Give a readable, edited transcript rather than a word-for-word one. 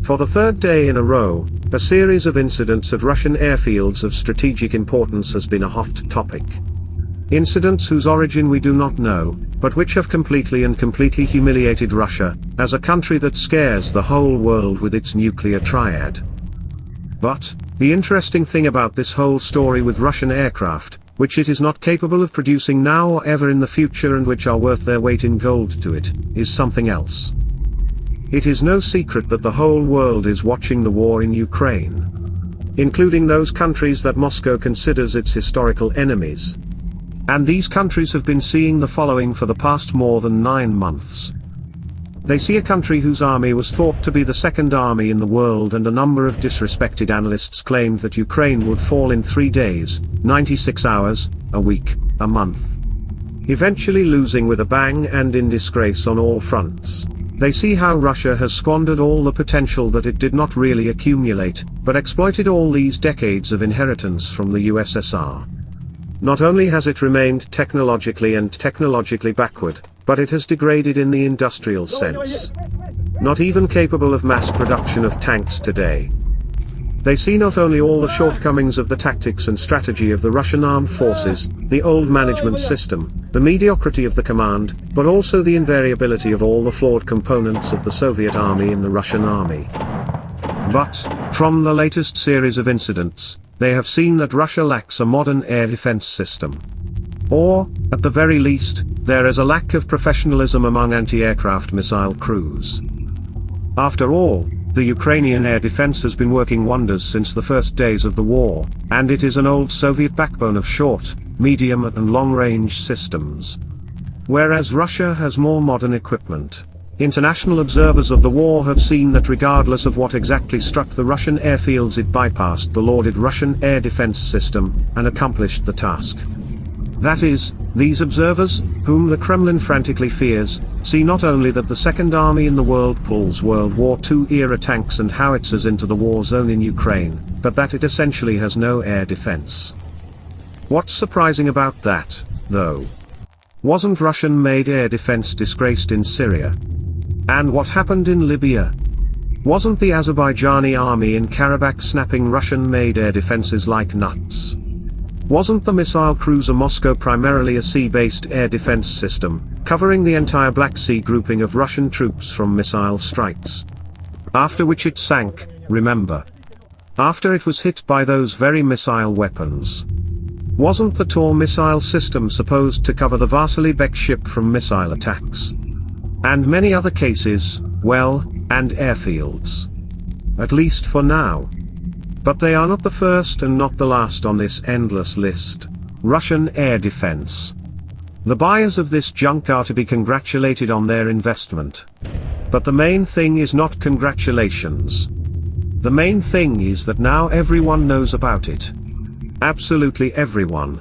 For the third day in a row, a series of incidents at Russian airfields of strategic importance has been a hot topic. Incidents whose origin we do not know, but which have completely humiliated Russia, as a country that scares the whole world with its nuclear triad. But, the interesting thing about this whole story with Russian aircraft, which it is not capable of producing now or ever in the future and which are worth their weight in gold to it, is something else. It is no secret that the whole world is watching the war in Ukraine, including those countries that Moscow considers its historical enemies. And these countries have been seeing the following for the past more than 9 months. They see a country whose army was thought to be the second army in the world, and a number of disrespected analysts claimed that Ukraine would fall in 3 days, 96 hours, a week, a month, eventually losing with a bang and in disgrace on all fronts. They see how Russia has squandered all the potential that it did not really accumulate, but exploited all these decades of inheritance from the USSR. Not only has it remained technologically backward, but it has degraded in the industrial sense. Not even capable of mass production of tanks today. They see not only all the shortcomings of the tactics and strategy of the Russian armed forces, the old management system, the mediocrity of the command, but also the invariability of all the flawed components of the Soviet army in the Russian army. But, from the latest series of incidents, they have seen that Russia lacks a modern air defense system. Or, at the very least, there is a lack of professionalism among anti-aircraft missile crews. After all, the Ukrainian air defense has been working wonders since the first days of the war, and it is an old Soviet backbone of short, medium and long-range systems. Whereas Russia has more modern equipment. International observers of the war have seen that regardless of what exactly struck the Russian airfields, it bypassed the lauded Russian air defense system, and accomplished the task. That is, these observers, whom the Kremlin frantically fears, see not only that the second army in the world pulls World War II-era tanks and howitzers into the war zone in Ukraine, but that it essentially has no air defense. What's surprising about that, though? Wasn't Russian-made air defense disgraced in Syria? And what happened in Libya? Wasn't the Azerbaijani army in Karabakh snapping Russian-made air defenses like nuts? Wasn't the missile cruiser Moscow primarily a sea-based air defense system, covering the entire Black Sea grouping of Russian troops from missile strikes? After which it sank, remember. After it was hit by those very missile weapons. Wasn't the Tor missile system supposed to cover the Vasily Bek ship from missile attacks? And many other cases, well, and airfields. At least for now. But they are not the first and not the last on this endless list. Russian air defense. The buyers of this junk are to be congratulated on their investment. But the main thing is not congratulations. The main thing is that now everyone knows about it. Absolutely everyone.